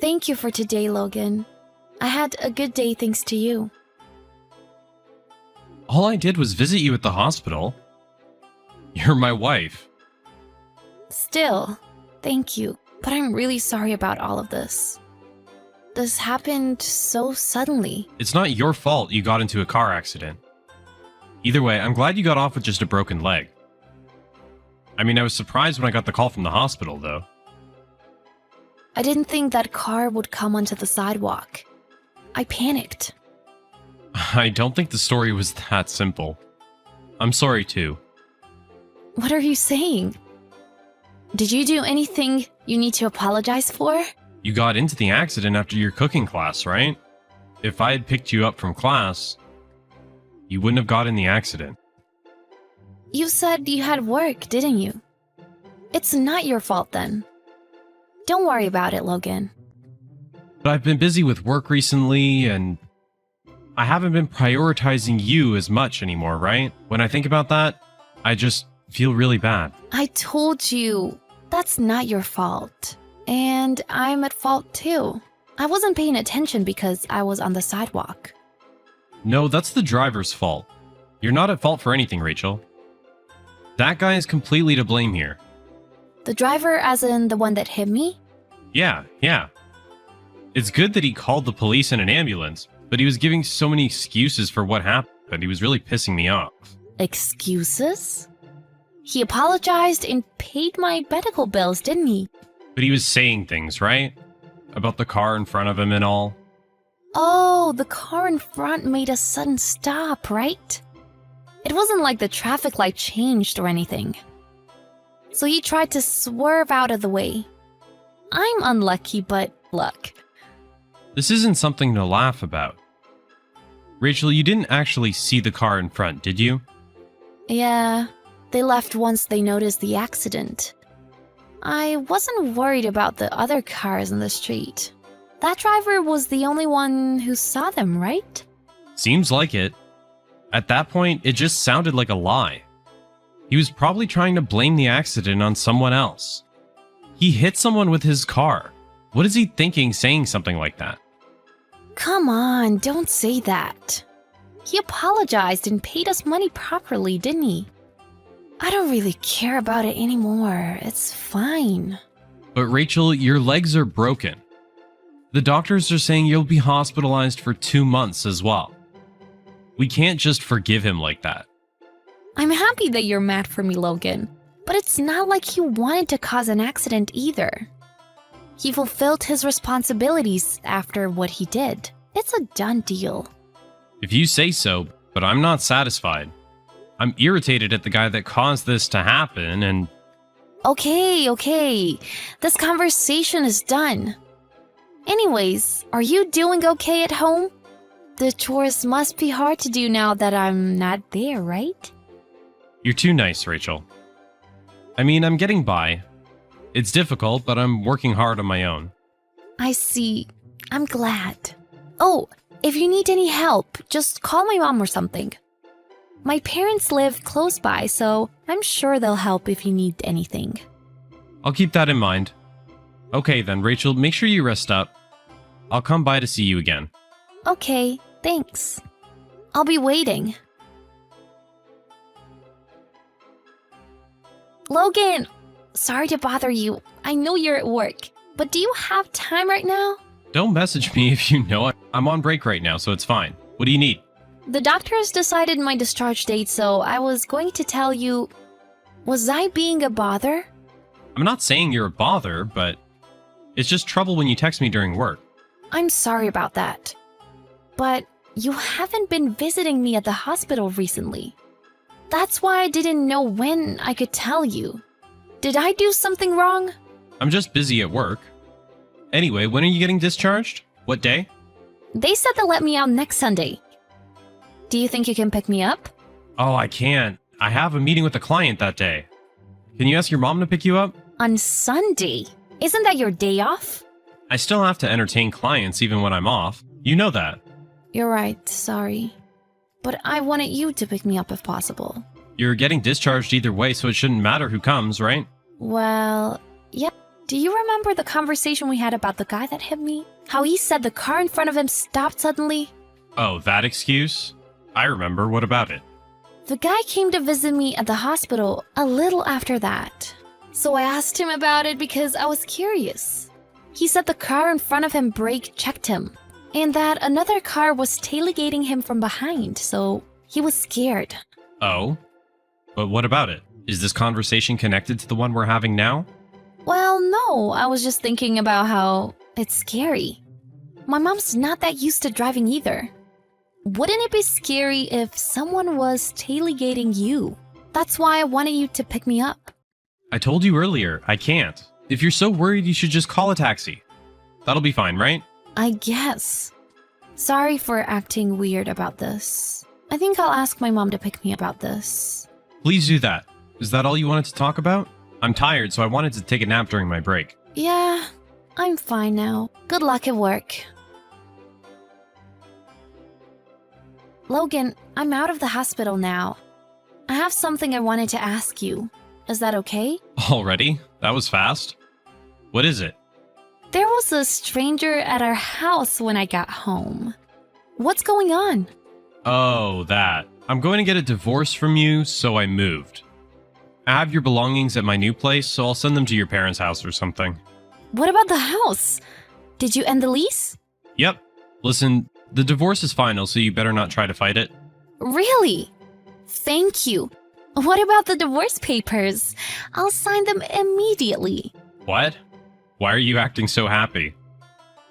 Thank you for today, Logan. I had a good day thanks to you. All I did was visit you at the hospital. You're my wife. Still, thank you, but I'm really sorry about all of this. This happened so suddenly. It's not your fault you got into a car accident. Either way, I'm glad you got off with just a broken leg. I mean, I was surprised when I got the call from the hospital, though. I didn't think that car would come onto the sidewalk. I panicked. I don't think the story was that simple. I'm sorry, too. What are you saying? Did you do anything you need to apologize for? You got into the accident after your cooking class, right? If I had picked you up from class, you wouldn't have got in the accident. You said you had work, didn't you? It's not your fault then. Don't worry about it, Logan. But I've been busy with work recently, and I haven't been prioritizing you as much anymore, right? When I think about that, I just feel really bad. I told you, that's not your fault. And I'm at fault too. I wasn't paying attention because I was on the sidewalk. No, that's the driver's fault. You're not at fault for anything, Rachel. That guy is completely to blame here. The driver as in the one that hit me? Yeah. It's good that he called the police and an ambulance, but he was giving so many excuses for what happened. He was really pissing me off. Excuses? He apologized and paid my medical bills, didn't he? But he was saying things, right? About the car in front of him and all. Oh, the car in front made a sudden stop, right? It wasn't like the traffic light changed or anything. So he tried to swerve out of the way. I'm unlucky, but luck. This isn't something to laugh about. Rachel, you didn't actually see the car in front, did you? Yeah, they left once they noticed the accident. I wasn't worried about the other cars in the street. That driver was the only one who saw them, right? Seems like it. At that point, it just sounded like a lie. He was probably trying to blame the accident on someone else. He hit someone with his car. What is he thinking saying something like that? Come on, don't say that. He apologized and paid us money properly, didn't he? I don't really care about it anymore. It's fine. But Rachel, your legs are broken. The doctors are saying you'll be hospitalized for 2 months as well. We can't just forgive him like that. I'm happy that you're mad for me, Logan. But it's not like he wanted to cause an accident either. He fulfilled his responsibilities after what he did. It's a done deal. If you say so, but I'm not satisfied. I'm irritated at the guy that caused this to happen, and... Okay. This conversation is done. Anyways, are you doing okay at home? The chores must be hard to do now that I'm not there, right? You're too nice, Rachel. I mean, I'm getting by. It's difficult, but I'm working hard on my own. I see. I'm glad. Oh, if you need any help, just call my mom or something. My parents live close by, so I'm sure they'll help if you need anything. I'll keep that in mind. Okay then, Rachel, make sure you rest up. I'll come by to see you again. Okay, thanks. I'll be waiting. Logan! Sorry to bother you. I know you're at work, but do you have time right now? Don't message me if you know I'm on break right now, so it's fine. What do you need? The doctors decided my discharge date, so I was going to tell you... Was I being a bother? I'm not saying you're a bother, but it's just trouble when you text me during work. I'm sorry about that. But you haven't been visiting me at the hospital recently. That's why I didn't know when I could tell you. Did I do something wrong? I'm just busy at work. Anyway, when are you getting discharged? What day? They said they'll let me out next Sunday. Do you think you can pick me up? Oh, I can't. I have a meeting with a client that day. Can you ask your mom to pick you up? On Sunday? Isn't that your day off? I still have to entertain clients even when I'm off. You know that. You're right, sorry. But I wanted you to pick me up if possible. You're getting discharged either way, so it shouldn't matter who comes, right? Well, yep. do you remember the conversation we had about the guy that hit me? How he said the car in front of him stopped suddenly? Oh, that excuse? I remember. What about it? The guy came to visit me at the hospital a little after that. So I asked him about it because I was curious. He said the car in front of him brake checked him, and that another car was tailgating him from behind, so he was scared. Oh? But what about it? Is this conversation connected to the one we're having now? Well, no, I was just thinking about how it's scary. My mom's not that used to driving either. Wouldn't it be scary if someone was tailgating you? That's why I wanted you to pick me up. I told you earlier, I can't. If you're so worried, you should just call a taxi. That'll be fine, right? I guess. Sorry for acting weird about this. I think I'll ask my mom to pick me about this. Please do that. Is that all you wanted to talk about? I'm tired, so I wanted to take a nap during my break. Yeah, I'm fine now. Good luck at work. Logan, I'm out of the hospital now. I have something I wanted to ask you. Is that okay? Already? That was fast. What is it? There was a stranger at our house when I got home. What's going on? Oh, that. I'm going to get a divorce from you, so I moved. I have your belongings at my new place, so I'll send them to your parents' house or something. What about the house? Did you end the lease? Yep. Listen, the divorce is final, so you better not try to fight it. Really? Thank you. What about the divorce papers? I'll sign them immediately. What? Why are you acting so happy?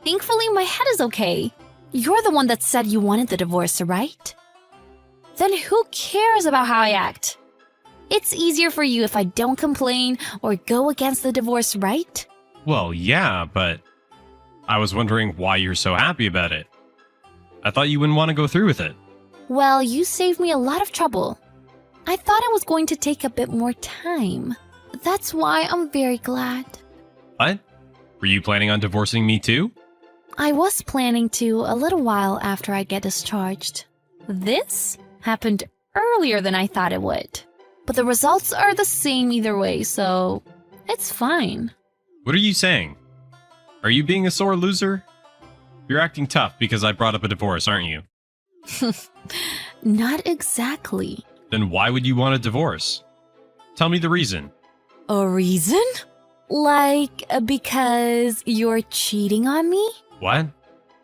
Thankfully, my head is okay. You're the one that said you wanted the divorce, right? Then who cares about how I act? It's easier for you if I don't complain or go against the divorce, right? Well, yeah, but I was wondering why you're so happy about it. I thought you wouldn't want to go through with it. Well, you saved me a lot of trouble. I thought it was going to take a bit more time. That's why I'm very glad. What? Were you planning on divorcing me too? I was planning to a little while after I get discharged. This happened earlier than I thought it would. But the results are the same either way, so it's fine. What are you saying? Are you being a sore loser? You're acting tough because I brought up a divorce, aren't you? Not exactly. Then why would you want a divorce? Tell me the reason. A reason? Like, because you're cheating on me? What?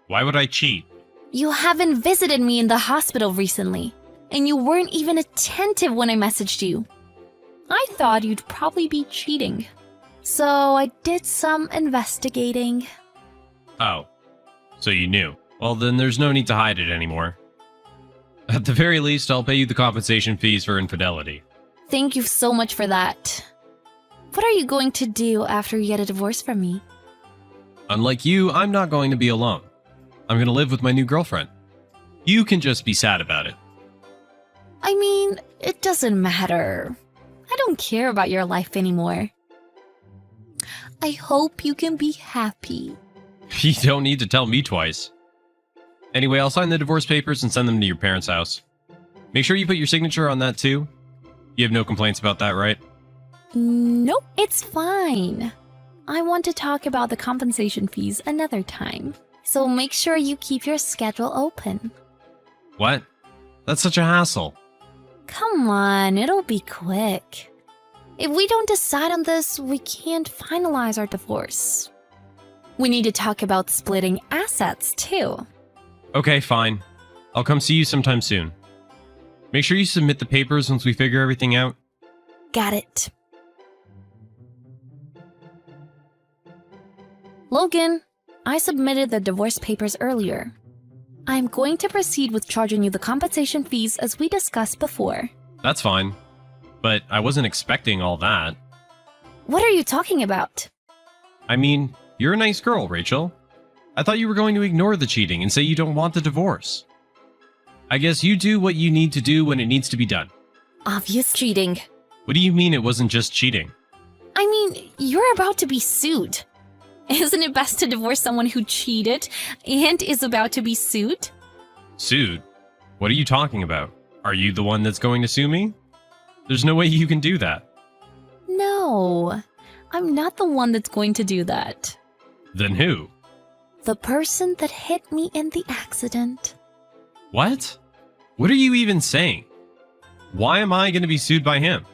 Why would I cheat? You haven't visited me in the hospital recently, and you weren't even attentive when I messaged you. I thought you'd probably be cheating. So I did some investigating. Oh, so you knew. Well, then there's no need to hide it anymore. At the very least, I'll pay you the compensation fees for infidelity. Thank you so much for that. What are you going to do after you get a divorce from me? Unlike you, I'm not going to be alone. I'm going to live with my new girlfriend. You can just be sad about it. I mean, it doesn't matter. I don't care about your life anymore. I hope you can be happy. You don't need to tell me twice. Anyway, I'll sign the divorce papers and send them to your parents' house. Make sure you put your signature on that too. You have no complaints about that, right? Nope, it's fine. I want to talk about the compensation fees another time. So make sure you keep your schedule open. What? That's such a hassle. Come on, it'll be quick. If we don't decide on this, we can't finalize our divorce. We need to talk about splitting assets, too. Okay, fine. I'll come see you sometime soon. Make sure you submit the papers once we figure everything out. Got it. Logan, I submitted the divorce papers earlier. I'm going to proceed with charging you the compensation fees as we discussed before. That's fine. But I wasn't expecting all that. What are you talking about? I mean, you're a nice girl, Rachel. I thought you were going to ignore the cheating and say you don't want the divorce. I guess you do what you need to do when it needs to be done. Obvious cheating. What do you mean it wasn't just cheating? I mean, you're about to be sued. Isn't it best to divorce someone who cheated and is about to be sued? Sued? What are you talking about? Are you the one that's going to sue me? There's no way you can do that. No. I'm not the one that's going to do that. Then who? The person that hit me in the accident. What? What are you even saying? Why am I going to be sued by him?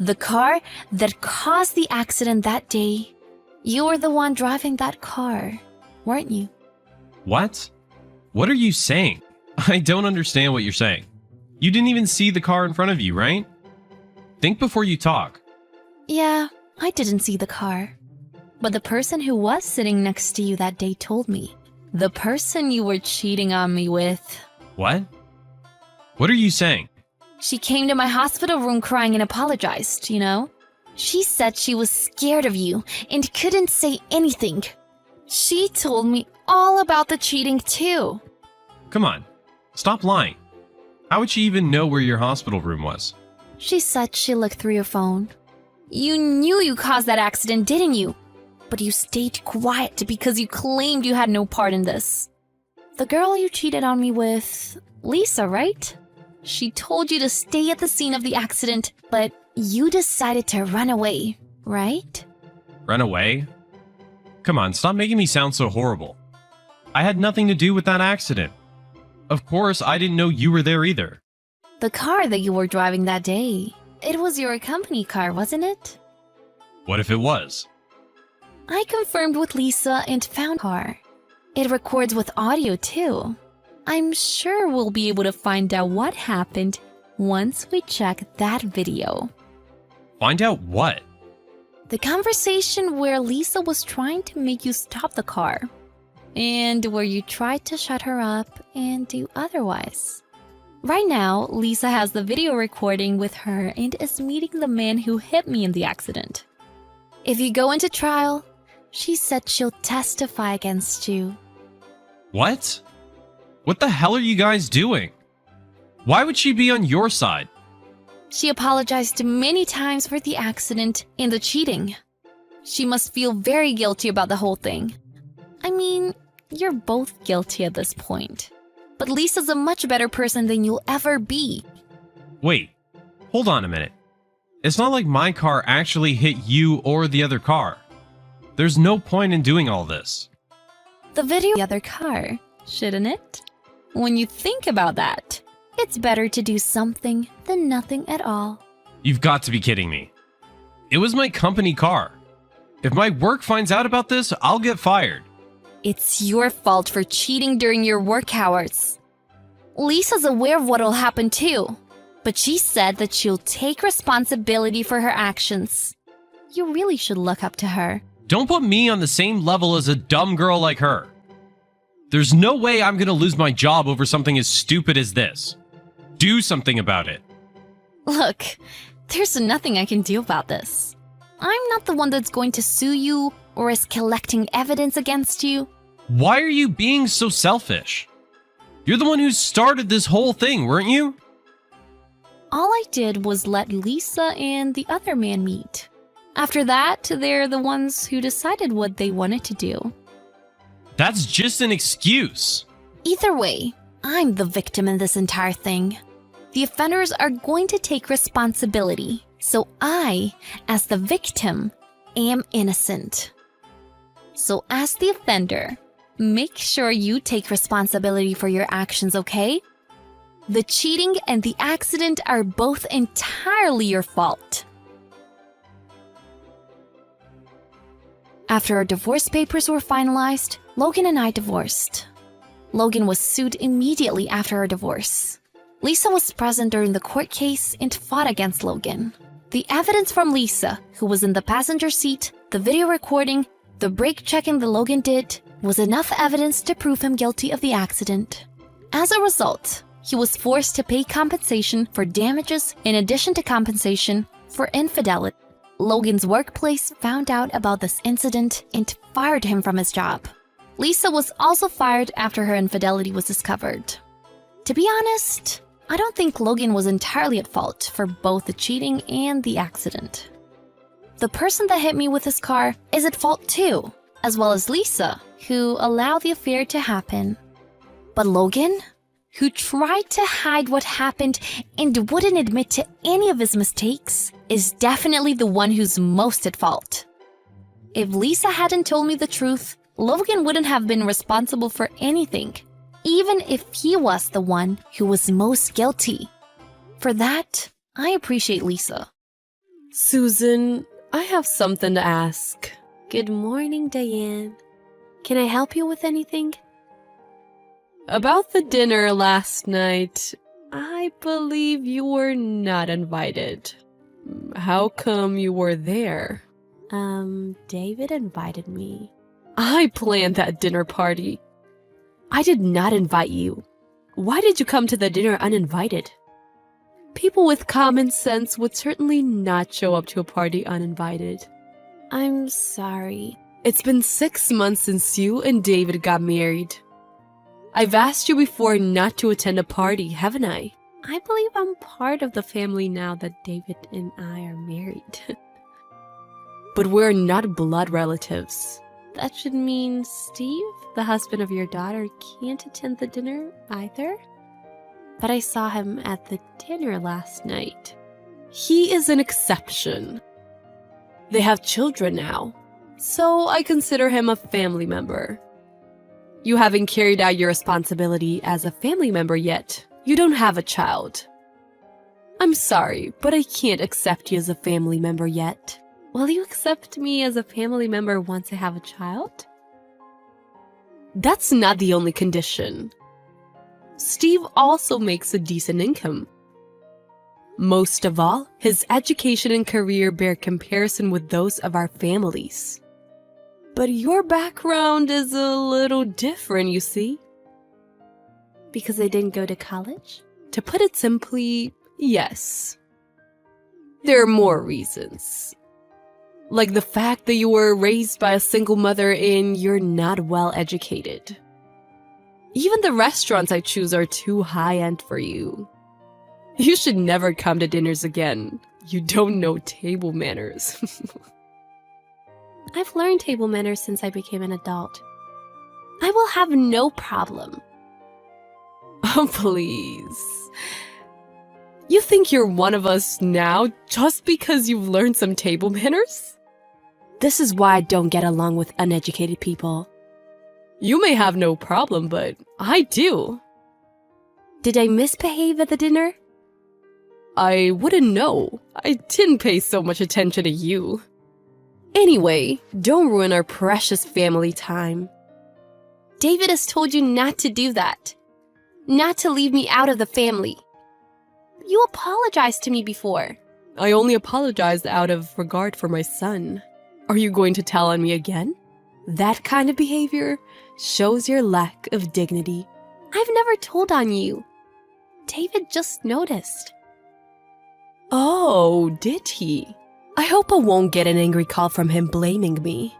The car that caused the accident that day. You were the one driving that car, weren't you? What? What are you saying? I don't understand what you're saying. You didn't even see the car in front of you, right? Think before you talk. Yeah, I didn't see the car. But the person who was sitting next to you that day told me. The person you were cheating on me with. What? What are you saying? She came to my hospital room crying and apologized, you know? She said she was scared of you and couldn't say anything. She told me all about the cheating too. Come on, stop lying. How would she even know where your hospital room was? She said she looked through your phone. You knew you caused that accident, didn't you? But you stayed quiet because you claimed you had no part in this. The girl you cheated on me with, Lisa, right? She told you to stay at the scene of the accident, but you decided to run away, right? Run away? Come on, stop making me sound so horrible. I had nothing to do with that accident. Of course, I didn't know you were there either. The car that you were driving that day, it was your company car, wasn't it? What if it was? I confirmed with Lisa and found car. It records with audio too. I'm sure we'll be able to find out what happened once we check that video. Find out what? The conversation where Lisa was trying to make you stop the car, and where you tried to shut her up and do otherwise. Right now, Lisa has the video recording with her and is meeting the man who hit me in the accident. If you go into trial, she said she'll testify against you. What? What the hell are you guys doing? Why would she be on your side? She apologized many times for the accident and the cheating. She must feel very guilty about the whole thing. I mean, you're both guilty at this point. But Lisa's a much better person than you'll ever be. Wait, hold on a minute. It's not like my car actually hit you or the other car. There's no point in doing all this. The video the other car, shouldn't it? When you think about that, it's better to do something than nothing at all. You've got to be kidding me. It was my company car. If my work finds out about this, I'll get fired. It's your fault for cheating during your work hours. Lisa's aware of what'll happen too, but she said that she'll take responsibility for her actions. You really should look up to her. Don't put me on the same level as a dumb girl like her. There's no way I'm gonna lose my job over something as stupid as this. Do something about it. Look, there's nothing I can do about this. I'm not the one that's going to sue you or is collecting evidence against you. Why are you being so selfish? You're the one who started this whole thing, weren't you? All I did was let Lisa and the other man meet. After that, they're the ones who decided what they wanted to do. That's just an excuse. Either way, I'm the victim in this entire thing. The offenders are going to take responsibility, so I, as the victim, am innocent. So as the offender, make sure you take responsibility for your actions, okay? The cheating and the accident are both entirely your fault. After our divorce papers were finalized, Logan and I divorced. Logan was sued immediately after our divorce. Lisa was present during the court case and fought against Logan. The evidence from Lisa, who was in the passenger seat, the video recording, the brake checking that Logan did, was enough evidence to prove him guilty of the accident. As a result, he was forced to pay compensation for damages in addition to compensation for infidelity. Logan's workplace found out about this incident and fired him from his job. Lisa was also fired after her infidelity was discovered. To be honest, I don't think Logan was entirely at fault for both the cheating and the accident. The person that hit me with his car is at fault too, as well as Lisa, who allowed the affair to happen. But Logan, who tried to hide what happened and wouldn't admit to any of his mistakes, is definitely the one who's most at fault. If Lisa hadn't told me the truth, Logan wouldn't have been responsible for anything, even if he was the one who was most guilty. For that, I appreciate Lisa. Susan, I have something to ask. Good morning, Diane. Can I help you with anything? About the dinner last night, I believe you were not invited. How come you were there? David invited me. I planned that dinner party. I did not invite you. Why did you come to the dinner uninvited? People with common sense would certainly not show up to a party uninvited. I'm sorry. It's been 6 months since you and David got married. I've asked you before not to attend a party, haven't I? I believe I'm part of the family now that David and I are married. But we're not blood relatives. That should mean Steve, the husband of your daughter, can't attend the dinner either? But I saw him at the dinner last night. He is an exception. They have children now, so I consider him a family member. You haven't carried out your responsibility as a family member yet. You don't have a child. I'm sorry, but I can't accept you as a family member yet. Will you accept me as a family member once I have a child? That's not the only condition. Steve also makes a decent income. Most of all, his education and career bear comparison with those of our families. But your background is a little different, you see. Because I didn't go to college? To put it simply, yes. There are more reasons. Like the fact that you were raised by a single mother and you're not well educated. Even the restaurants I choose are too high-end for you. You should never come to dinners again. You don't know table manners. I've learned table manners since I became an adult. I will have no problem. Oh, please. You think you're one of us now just because you've learned some table manners? This is why I don't get along with uneducated people. You may have no problem, but I do. Did I misbehave at the dinner? I wouldn't know. I didn't pay so much attention to you. Anyway, don't ruin our precious family time. David has told you not to do that. Not to leave me out of the family. You apologized to me before. I only apologized out of regard for my son. Are you going to tell on me again? That kind of behavior shows your lack of dignity. I've never told on you. David just noticed. Oh, did he? I hope I won't get an angry call from him blaming me.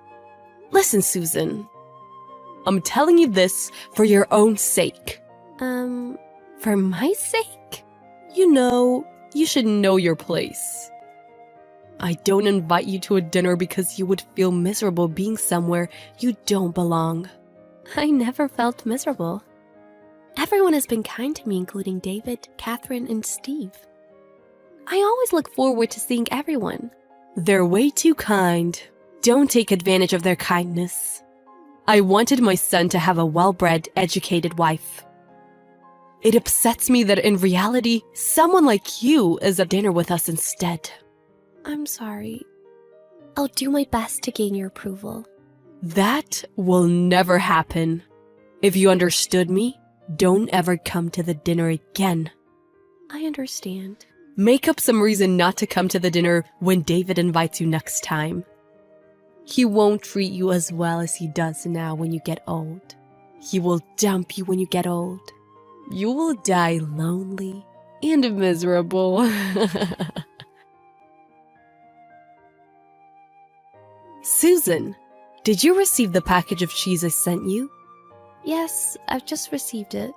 Listen, Susan. I'm telling you this for your own sake. For my sake? You know, you should know your place. I don't invite you to a dinner because you would feel miserable being somewhere you don't belong. I never felt miserable. Everyone has been kind to me, including David, Catherine, and Steve. I always look forward to seeing everyone. They're way too kind. Don't take advantage of their kindness. I wanted my son to have a well-bred, educated wife. It upsets me that in reality, someone like you is at dinner with us instead. I'm sorry. I'll do my best to gain your approval. That will never happen. If you understood me, don't ever come to the dinner again. I understand. Make up some reason not to come to the dinner when David invites you next time. He won't treat you as well as he does now when you get old. He will dump you when you get old. You will die lonely and miserable. Susan, did you receive the package of cheese I sent you? Yes, I've just received it.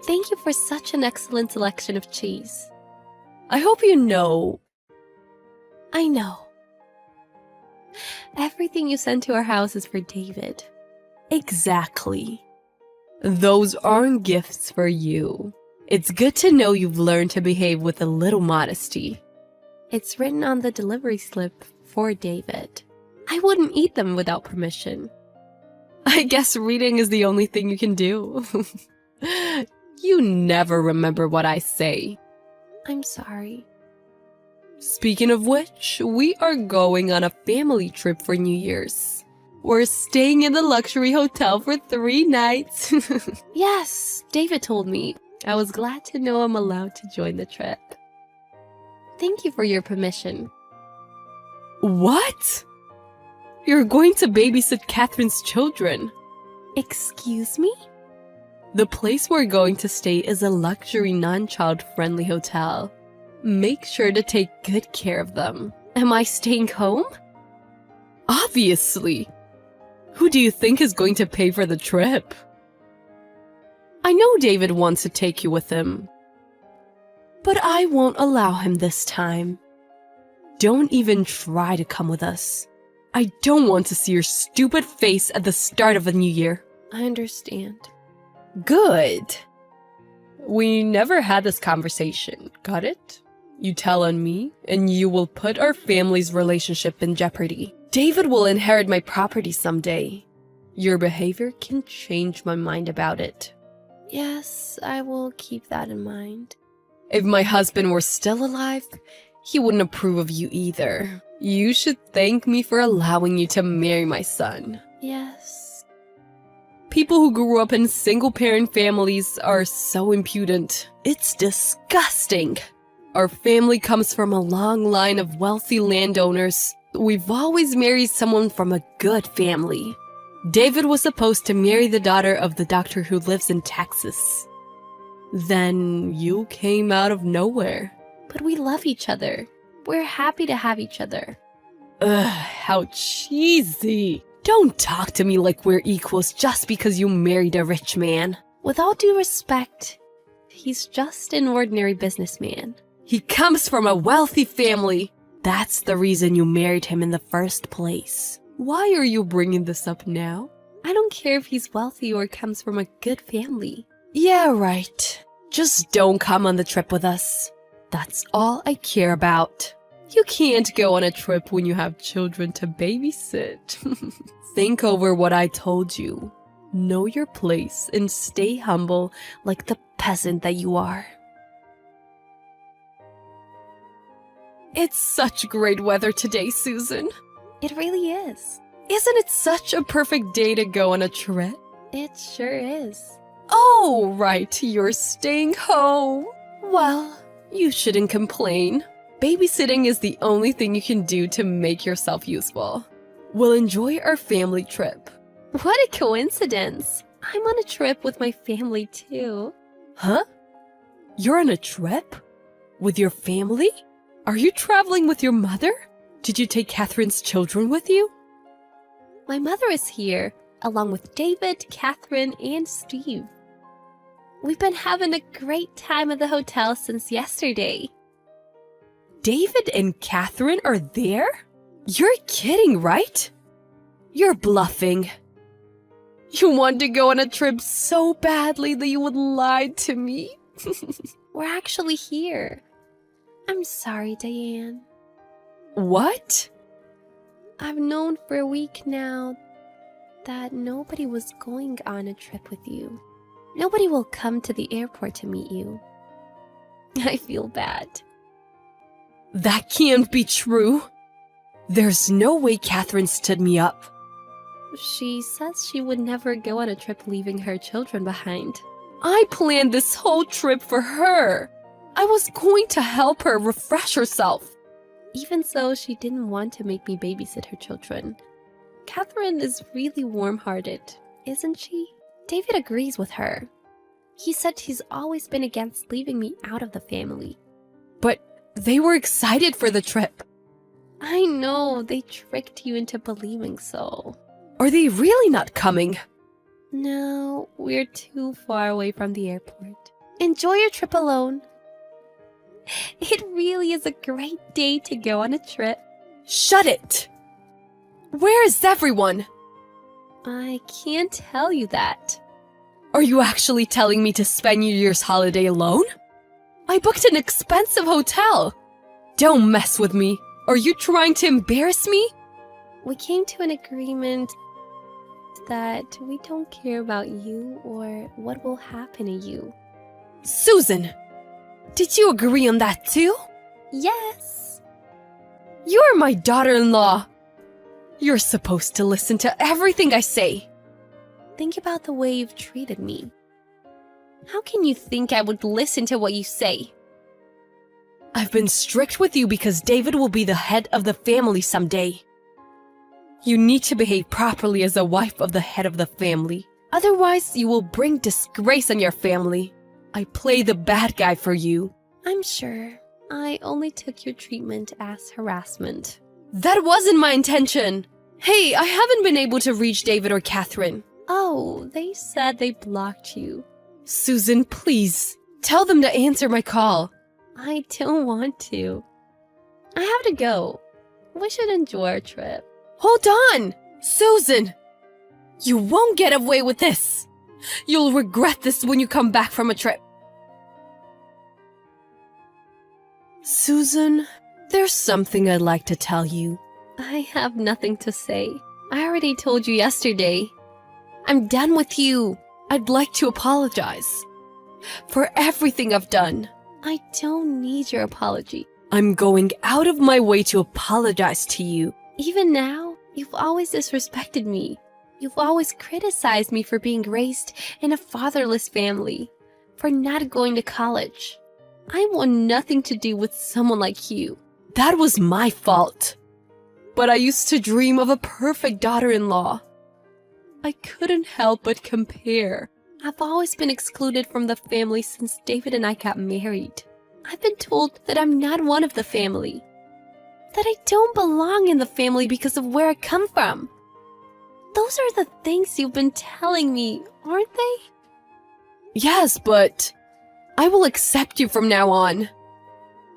Thank you for such an excellent selection of cheese. I hope you know. I know. Everything you sent to our house is for David. Exactly. Those aren't gifts for you. It's good to know you've learned to behave with a little modesty. It's written on the delivery slip for David. I wouldn't eat them without permission. I guess reading is the only thing you can do. You never remember what I say. I'm sorry. Speaking of which, we are going on a family trip for New Year's. We're staying in the luxury hotel for 3 nights. Yes, David told me. I was glad to know I'm allowed to join the trip. Thank you for your permission. What? You're going to babysit Catherine's children. Excuse me? The place we're going to stay is a luxury non-child-friendly hotel. Make sure to take good care of them. Am I staying home? Obviously. Who do you think is going to pay for the trip? I know David wants to take you with him, but I won't allow him this time. Don't even try to come with us. I don't want to see your stupid face at the start of a new year. I understand. Good. We never had this conversation, got it? You tell on me, and you will put our family's relationship in jeopardy. David will inherit my property someday. Your behavior can change my mind about it. Yes, I will keep that in mind. If my husband were still alive, he wouldn't approve of you either. You should thank me for allowing you to marry my son. Yes. People who grew up in single-parent families are so impudent. It's disgusting. Our family comes from a long line of wealthy landowners. We've always married someone from a good family. David was supposed to marry the daughter of the doctor who lives in Texas. Then you came out of nowhere. But we love each other. We're happy to have each other. Ugh, how cheesy. Don't talk to me like we're equals just because you married a rich man. With all due respect, he's just an ordinary businessman. He comes from a wealthy family. That's the reason you married him in the first place. Why are you bringing this up now? I don't care if he's wealthy or comes from a good family. Yeah, right. Just don't come on the trip with us. That's all I care about. You can't go on a trip when you have children to babysit. Think over what I told you. Know your place and stay humble like the peasant that you are. It's such great weather today, Susan. It really is. Isn't it such a perfect day to go on a trip? It sure is. Oh, right, you're staying home. Well, you shouldn't complain. Babysitting is the only thing you can do to make yourself useful. We'll enjoy our family trip. What a coincidence. I'm on a trip with my family too. Huh? You're on a trip? With your family? Are you traveling with your mother? Did you take Catherine's children with you? My mother is here, along with David, Catherine, and Steve. We've been having a great time at the hotel since yesterday. David and Catherine are there? You're kidding, right? You're bluffing. You want to go on a trip so badly that you would lie to me? We're actually here. I'm sorry, Diane. What? I've known for a week now that nobody was going on a trip with you. Nobody will come to the airport to meet you. I feel bad. That can't be true. There's no way Catherine stood me up. She says she would never go on a trip leaving her children behind. I planned this whole trip for her. I was going to help her refresh herself. Even so, she didn't want to make me babysit her children. Catherine is really warm-hearted, isn't she? David agrees with her. He said he's always been against leaving me out of the family. But they were excited for the trip. I know, they tricked you into believing so. Are they really not coming? No, we're too far away from the airport. Enjoy your trip alone. It really is a great day to go on a trip. Shut it! Where is everyone? I can't tell you that. Are you actually telling me to spend New Year's holiday alone? I booked an expensive hotel. Don't mess with me. Are you trying to embarrass me? We came to an agreement that we don't care about you or what will happen to you. Susan! Did you agree on that too? Yes. You're my daughter-in-law. You're supposed to listen to everything I say. Think about the way you've treated me. How can you think I would listen to what you say? I've been strict with you because David will be the head of the family someday. You need to behave properly as a wife of the head of the family. Otherwise, you will bring disgrace on your family. I play the bad guy for you. I'm sure. I only took your treatment as harassment. That wasn't my intention. Hey, I haven't been able to reach David or Catherine. Oh, they said they blocked you. Susan, please, tell them to answer my call. I don't want to. I have to go. We should enjoy our trip. Hold on! Susan! You won't get away with this! You'll regret this when you come back from a trip. Susan, there's something I'd like to tell you. I have nothing to say. I already told you yesterday. I'm done with you. I'd like to apologize for everything I've done. I don't need your apology. I'm going out of my way to apologize to you. Even now, you've always disrespected me. You've always criticized me for being raised in a fatherless family, for not going to college. I want nothing to do with someone like you. That was my fault. But I used to dream of a perfect daughter-in-law. I couldn't help but compare. I've always been excluded from the family since David and I got married. I've been told that I'm not one of the family. That I don't belong in the family because of where I come from. Those are the things you've been telling me, aren't they? Yes, but I will accept you from now on.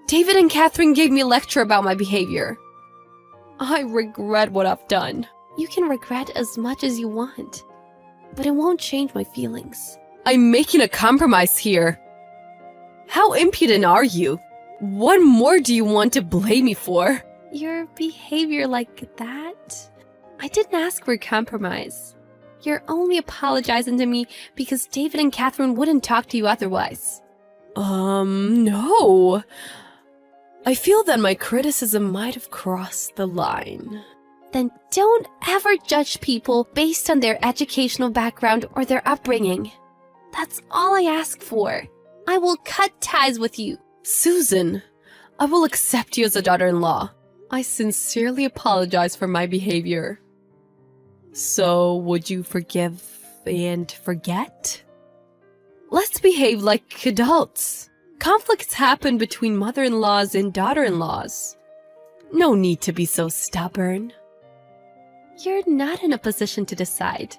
David and Catherine gave me a lecture about my behavior. I regret what I've done. You can regret as much as you want, but it won't change my feelings. I'm making a compromise here. How impudent are you? What more do you want to blame me for? Your behavior like that? I didn't ask for a compromise. You're only apologizing to me because David and Catherine wouldn't talk to you otherwise. No. I feel that my criticism might have crossed the line. Then don't ever judge people based on their educational background or their upbringing. That's all I ask for. I will cut ties with you. Susan, I will accept you as a daughter-in-law. I sincerely apologize for my behavior. So, would you forgive and forget? Let's behave like adults. Conflicts happen between mother-in-laws and daughter-in-laws. No need to be so stubborn. You're not in a position to decide.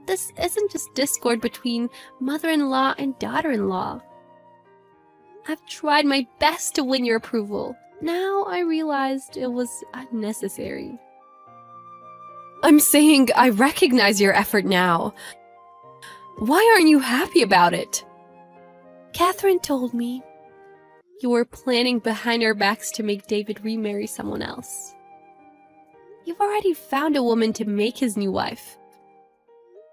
This isn't just discord between mother-in-law and daughter-in-law. I've tried my best to win your approval. Now I realized it was unnecessary. I'm saying I recognize your effort now. Why aren't you happy about it? Catherine told me you were planning behind our backs to make David remarry someone else. You've already found a woman to make his new wife.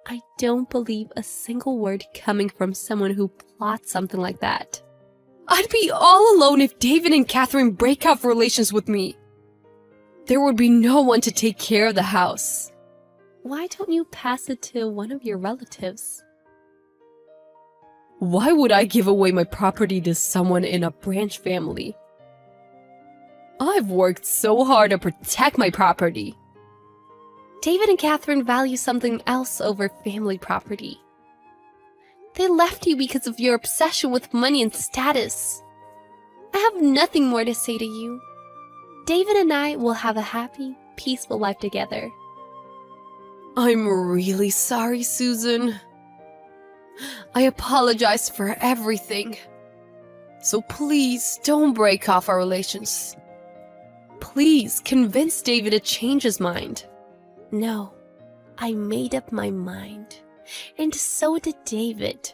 I don't believe a single word coming from someone who plots something like that. I'd be all alone if David and Catherine break off relations with me. There would be no one to take care of the house. Why don't you pass it to one of your relatives? Why would I give away my property to someone in a branch family? I've worked so hard to protect my property. David and Catherine value something else over family property. They left you because of your obsession with money and status. I have nothing more to say to you. David and I will have a happy, peaceful life together. I'm really sorry, Susan. I apologize for everything. So please don't break off our relations. Please convince David to change his mind. No, I made up my mind. And so did David.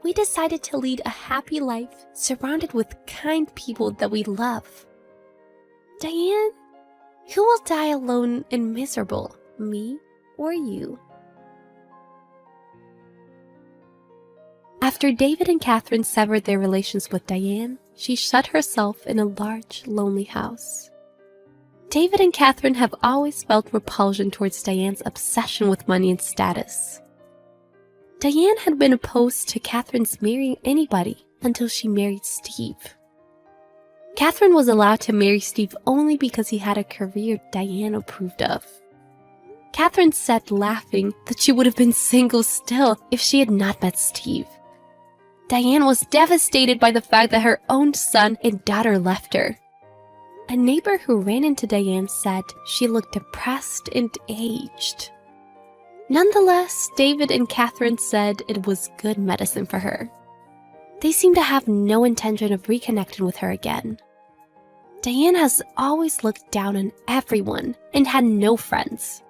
We decided to lead a happy life surrounded with kind people that we love. Diane, Who will die alone and miserable, me or you? After David and Catherine severed their relations with Diane, she shut herself in a large, lonely house. David and Catherine have always felt repulsion towards Diane's obsession with money and status. Diane had been opposed to Catherine's marrying anybody until she married Steve. Catherine was allowed to marry Steve only because he had a career Diane approved of. Catherine said, laughing, that she would have been single still if she had not met Steve. Diane was devastated by the fact that her own son and daughter left her. A neighbor who ran into Diane said she looked depressed and aged. Nonetheless, David and Catherine said it was good medicine for her. They seemed to have no intention of reconnecting with her again. Diane has always looked down on everyone and had no friends.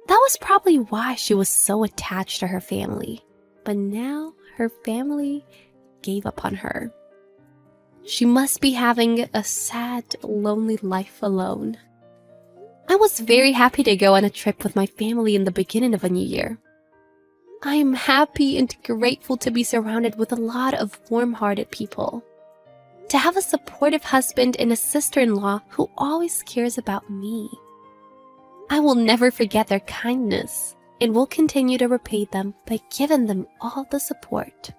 That was probably why she was so attached to her family. But now her family gave up on her. She must be having a sad, lonely life alone. I was very happy to go on a trip with my family in the beginning of a new year. I am happy and grateful to be surrounded with a lot of warm-hearted people. To have a supportive husband and a sister-in-law who always cares about me. I will never forget their kindness and will continue to repay them by giving them all the support.